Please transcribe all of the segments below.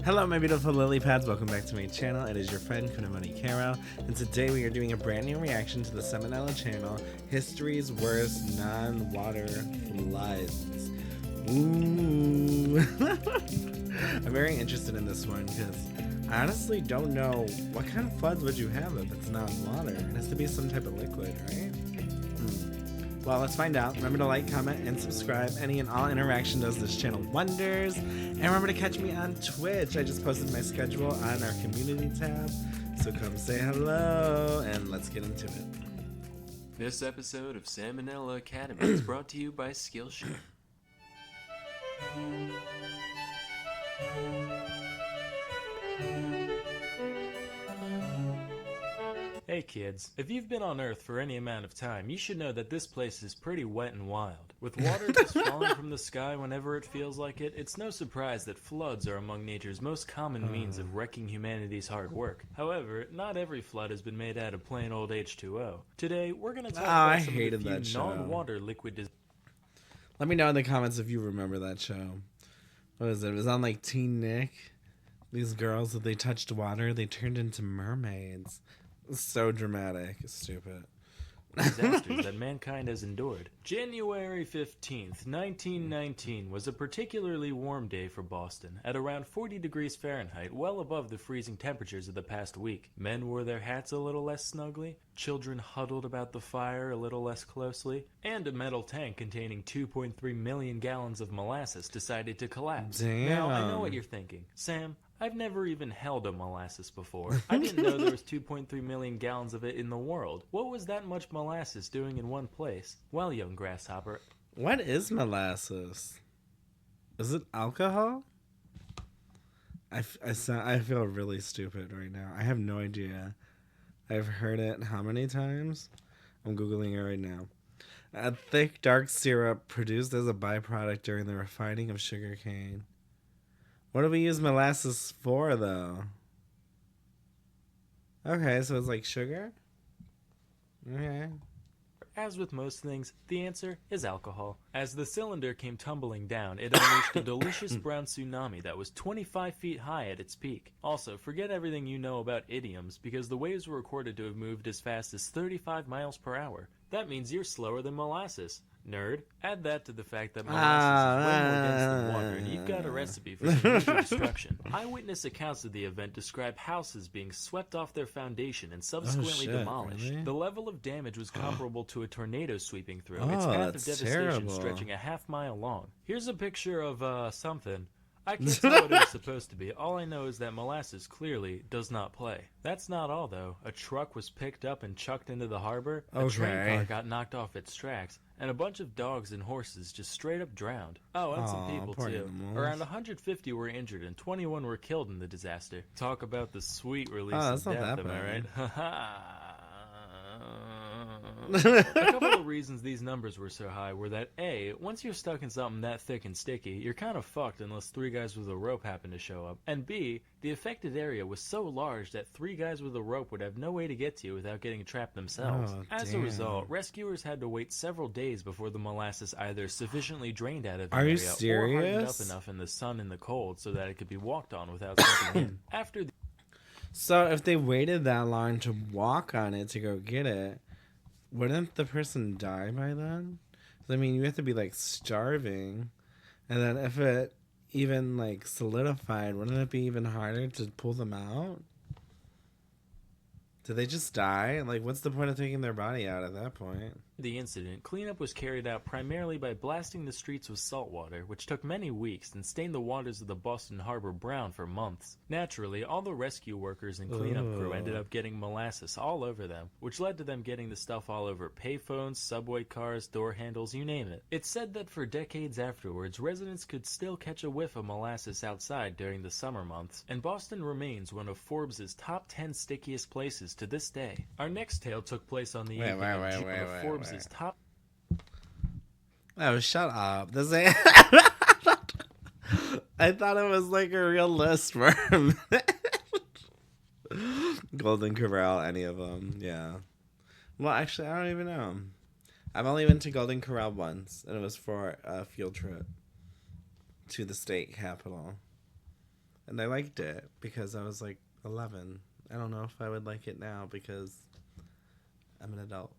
Hello my beautiful lily pads, welcome back to my channel. It is your friend Kunamoni Karo, and today we are doing a brand new reaction to the Salmonella channel, History's Worst Non-Water Floods. Ooh. I'm very interested in this one because I honestly don't know what kind of floods would you have if it's not water. It has to be some type of liquid, right? Well, let's find out. Remember to like, comment, and subscribe. Any and all interaction does this channel wonders. And remember to catch me on Twitch. I just posted my schedule on our community tab. So come say hello, and let's get into it. This episode of Salmonella Academy is brought to you by Skillshare. Hey kids, if you've been on Earth for any amount of time, you should know that this place is pretty wet and wild. With water just falling from the sky whenever it feels like it, it's no surprise that floods are among nature's most common means of wrecking humanity's hard work. However, not every flood has been made out of plain old H2O. Today, we're going to talk about some of the few non-water liquid Let me know in the comments if you remember that show. What was it? It was on like Teen Nick. These girls, if they touched water, they turned into mermaids. So dramatic. It's stupid. disasters that mankind has endured. January 15th, 1919 was a particularly warm day for Boston, at around 40 degrees Fahrenheit, well above the freezing temperatures of the past week. Men wore their hats a little less snugly, children huddled about the fire a little less closely, and a metal tank containing 2.3 million gallons of molasses decided to collapse. Damn. Now, I know what you're thinking. Sam, I've never even held a molasses before. I didn't know there was 2.3 million gallons of it in the world. What was that much molasses doing in one place? Well, young grasshopper. What is molasses? Is it alcohol? I feel really stupid right now. I have no idea. I've heard it how many times? I'm Googling it right now. A thick, dark syrup produced as a byproduct during the refining of sugarcane. What do we use molasses for, though? Okay, so it's like sugar? Okay. As with most things, the answer is alcohol. As the cylinder came tumbling down, it unleashed a delicious brown tsunami that was 25 feet high at its peak. Also, forget everything you know about idioms, because the waves were recorded to have moved as fast as 35 miles per hour. That means you're slower than molasses. Nerd. Add that to the fact that molasses is way more dense than water, and you've got a recipe for some major destruction. Eyewitness accounts of the event describe houses being swept off their foundation and subsequently demolished. Really? The level of damage was comparable to a tornado sweeping through, its path of devastation terrible. stretching a half-mile long. Here's a picture of, something. I can't tell what it was supposed to be. All I know is that molasses clearly does not play. That's not all, though. A truck was picked up and chucked into the harbor, a train car got knocked off its tracks, and a bunch of dogs and horses just straight up drowned. Oh, and some people, too. Animals. Around 150 were injured and 21 were killed in the disaster. Talk about the sweet release of death, am I right? Ha ha! A couple of reasons these numbers were so high were that A, once you're stuck in something that thick and sticky, you're kind of fucked unless 3 guys with a rope happen to show up, and B, the affected area was so large that 3 guys with a rope would have no way to get to you without getting trapped themselves. As a result, rescuers had to wait several days before the molasses either sufficiently drained out of the area or hardened up enough in the sun and the cold so that it could be walked on without sinking in. After So if they waited that long to walk on it to go get it, wouldn't the person die by then? I mean, you have to be like starving, and then if it even like solidified, wouldn't it be even harder to pull them out? Did they just die? Like, what's the point of taking their body out at that point? the incident, cleanup was carried out primarily by blasting the streets with salt water, which took many weeks and stained the waters of the Boston Harbor brown for months. Naturally, all the rescue workers and cleanup crew ended up getting molasses all over them, which led to them getting the stuff all over payphones, subway cars, door handles, you name it. It's said that for decades afterwards, residents could still catch a whiff of molasses outside during the summer months, and Boston remains one of Forbes' top 10 stickiest places to this day. Our next tale took place on the evening of Forbes' top. Oh, shut up. This ain't... I thought it was like a real list for a minute. Golden Corral, any of them, yeah. Well, actually, I don't even know. I've only been to Golden Corral once, and it was for a field trip to the state capital. And I liked it because I was like 11. I don't know if I would like it now because I'm an adult.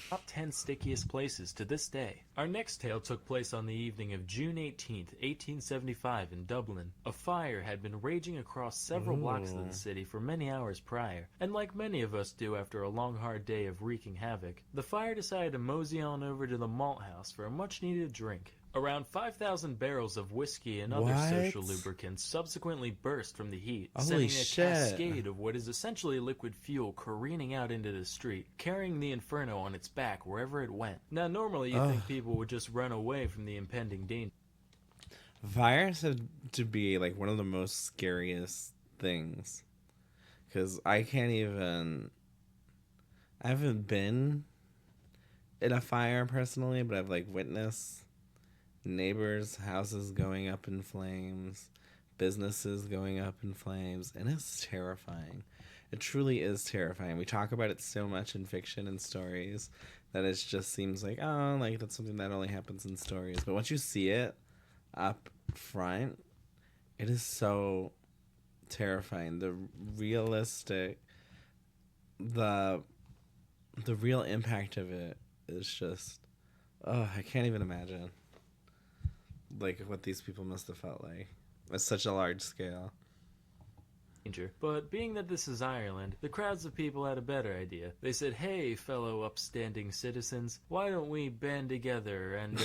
Top 10 stickiest places to this day. Our next tale took place on the evening of June 18th, 1875 in Dublin. A fire had been raging across several blocks of the city for many hours prior, and like many of us do after a long hard day of wreaking havoc, the fire decided to mosey on over to the malt house for a much needed drink. Around 5,000 barrels of whiskey and other social lubricants subsequently burst from the heat, Holy sending a cascade of what is essentially liquid fuel careening out into the street, carrying the inferno on its back wherever it went. Now, normally you'd think people would just run away from the impending danger. Fires have to be like one of the most scariest things. Because I haven't been in a fire personally, but I've like witnessed neighbors' houses going up in flames, businesses going up in flames, and it's terrifying. It truly is terrifying. We talk about it so much in fiction and stories that it just seems like, oh, like that's something that only happens in stories. But once you see it up front, it is so terrifying. The real impact of it is just, I can't even imagine. Like what these people must have felt like at such a large scale. But being that this is Ireland, the crowds of people had a better idea. They said, hey, fellow upstanding citizens, why don't we band together and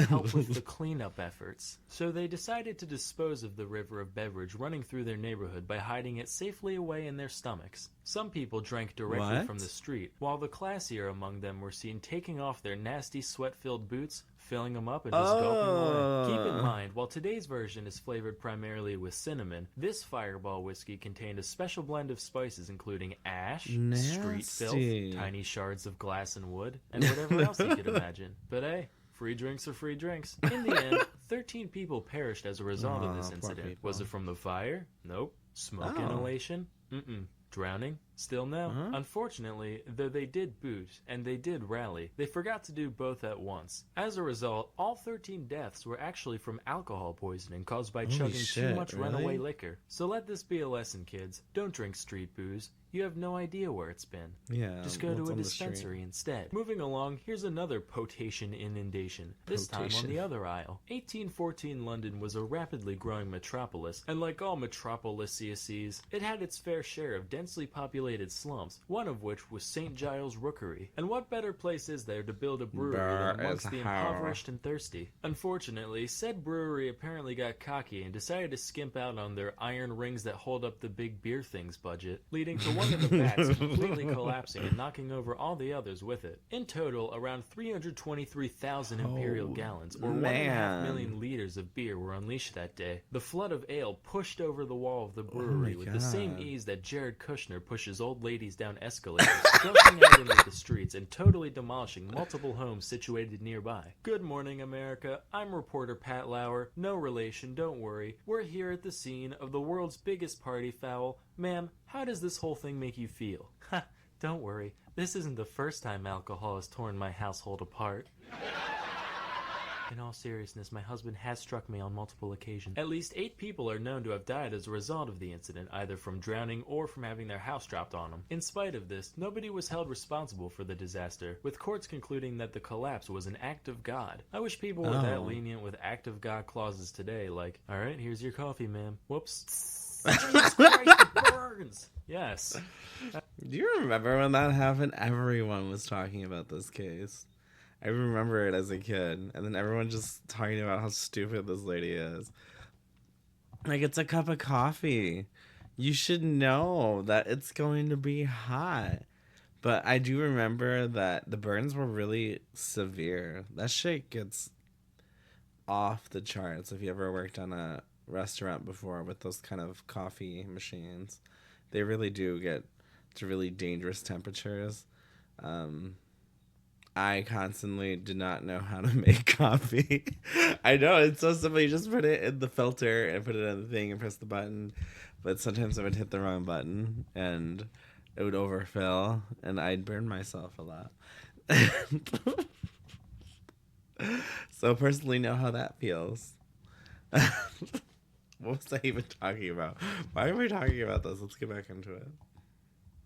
help with the cleanup efforts? So they decided to dispose of the river of beverage running through their neighborhood by hiding it safely away in their stomachs. Some people drank directly from the street, while the classier among them were seen taking off their nasty sweat-filled boots, filling them up and just gulping away. Keep in mind, while today's version is flavored primarily with cinnamon, this Fireball whiskey contained a special blend of spices including ash, street filth, tiny shards of glass and wood, and whatever else you could imagine. But hey, free drinks are free drinks. In the end, 13 people perished as a result of this incident. Was it from the fire? Nope. Smoke inhalation? Mm-mm. Drowning? Still no. Unfortunately, though they did boot and they did rally, they forgot to do both at once. As a result, all 13 deaths were actually from alcohol poisoning caused by chugging too much runaway liquor. So let this be a lesson, kids. Don't drink street booze. You have no idea where it's been. Yeah. Just go to a dispensary instead. Moving along, here's another potation inundation. This time on the other aisle. 1814 London was a rapidly growing metropolis, and like all metropolises, it had its fair share of densely populated slums, one of which was St. Giles Rookery. And what better place is there to build a brewery than amongst the impoverished and thirsty? Unfortunately, said brewery apparently got cocky and decided to skimp out on their iron rings that hold up the big beer things budget, leading to one of the vats completely collapsing and knocking over all the others with it. In total, around 323,000 imperial gallons, or 1.5 million liters of beer were unleashed that day. The flood of ale pushed over the wall of the brewery with the same ease that Jared Kushner pushes old ladies down escalators, dumping out into the streets and totally demolishing multiple homes situated nearby. Good morning, America. I'm reporter Pat Lauer. No relation, don't worry. We're here at the scene of the world's biggest party foul. Ma'am, how does this whole thing make you feel? Ha, don't worry. This isn't the first time alcohol has torn my household apart. In all seriousness, my husband has struck me on multiple occasions. At least 8 people are known to have died as a result of the incident, either from drowning or from having their house dropped on them. In spite of this, nobody was held responsible for the disaster, with courts concluding that the collapse was an act of God. I wish people were that lenient with act of God clauses today, like, alright, here's your coffee, ma'am. Whoops. Jesus Christ, it burns! Yes. Do you remember when that happened? Everyone was talking about this case. I remember it as a kid, and then everyone just talking about how stupid this lady is. Like, it's a cup of coffee. You should know that it's going to be hot. But I do remember that the burns were really severe. That shit gets off the charts if you ever worked on a restaurant before with those kind of coffee machines. They really do get to really dangerous temperatures. I constantly did not know how to make coffee. I know, it's so simple. You just put it in the filter and put it in the thing and press the button. But sometimes I would hit the wrong button and it would overfill and I'd burn myself a lot. So I personally know how that feels. What was I even talking about? Why are we talking about this? Let's get back into it.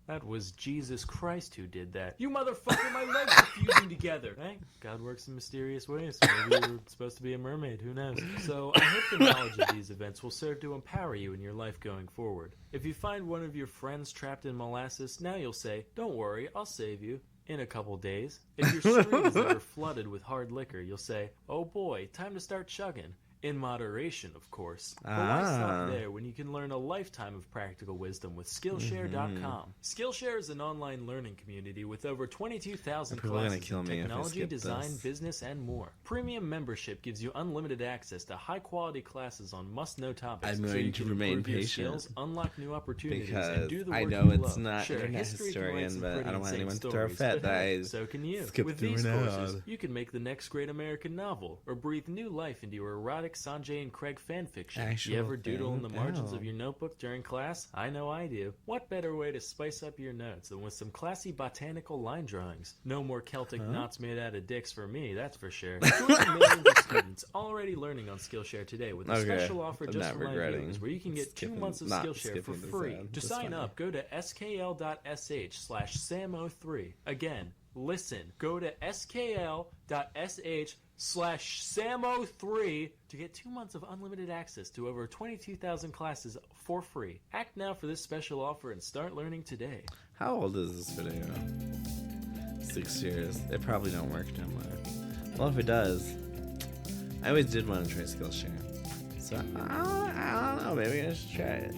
That was Jesus Christ who did that. You motherfucker, my legs are fusing together. Hey, God works in mysterious ways. Maybe you're supposed to be a mermaid, who knows? So I hope the knowledge of these events will serve to empower you in your life going forward. If you find one of your friends trapped in molasses, now you'll say, don't worry, I'll save you. In a couple days. If your streams are flooded with hard liquor, you'll say, oh boy, time to start chugging. In moderation, of course. But why stop there when you can learn a lifetime of practical wisdom with Skillshare.com? Skillshare is an online learning community with over 22,000 classes in technology, design, business, and more. Premium membership gives you unlimited access to high-quality classes on must-know topics. I'm going to remain patient. Skills, unlock new opportunities, because and do the work I know you it's love. not Sure, internet history can write historian, some but pretty I don't want insane anyone to throw a stories, fit but that hey, I so can you. skipped With through these an courses, ad. you can make the next great American novel, or breathe new life into your erotic Sanjay and Craig fanfiction. Actual You ever doodle in the thing? margins Oh. of your notebook during class? I know I do. What better way to spice up your notes than with some classy botanical line drawings? No more Celtic knots made out of dicks for me, that's for sure. Join the millions of students already learning on Skillshare today with a Okay, special offer I'm just not for my regretting viewers, where you can get 2 skipping- months of not Skillshare for skipping this free. ad. To That's sign funny. up, go to skl.sh/samo3. Again, listen, go to skl.sh/samo3 to get 2 months of unlimited access to over 22,000 classes for free. Act now for this special offer and start learning today. How old is this video? 6 years. It probably don't work no more. Well, if it does, I always did want to try Skillshare. So, I don't know, maybe I should try it.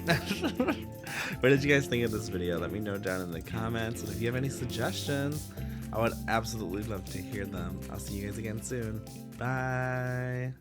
What did you guys think of this video? Let me know down in the comments. And if you have any suggestions, I would absolutely love to hear them. I'll see you guys again soon. Bye.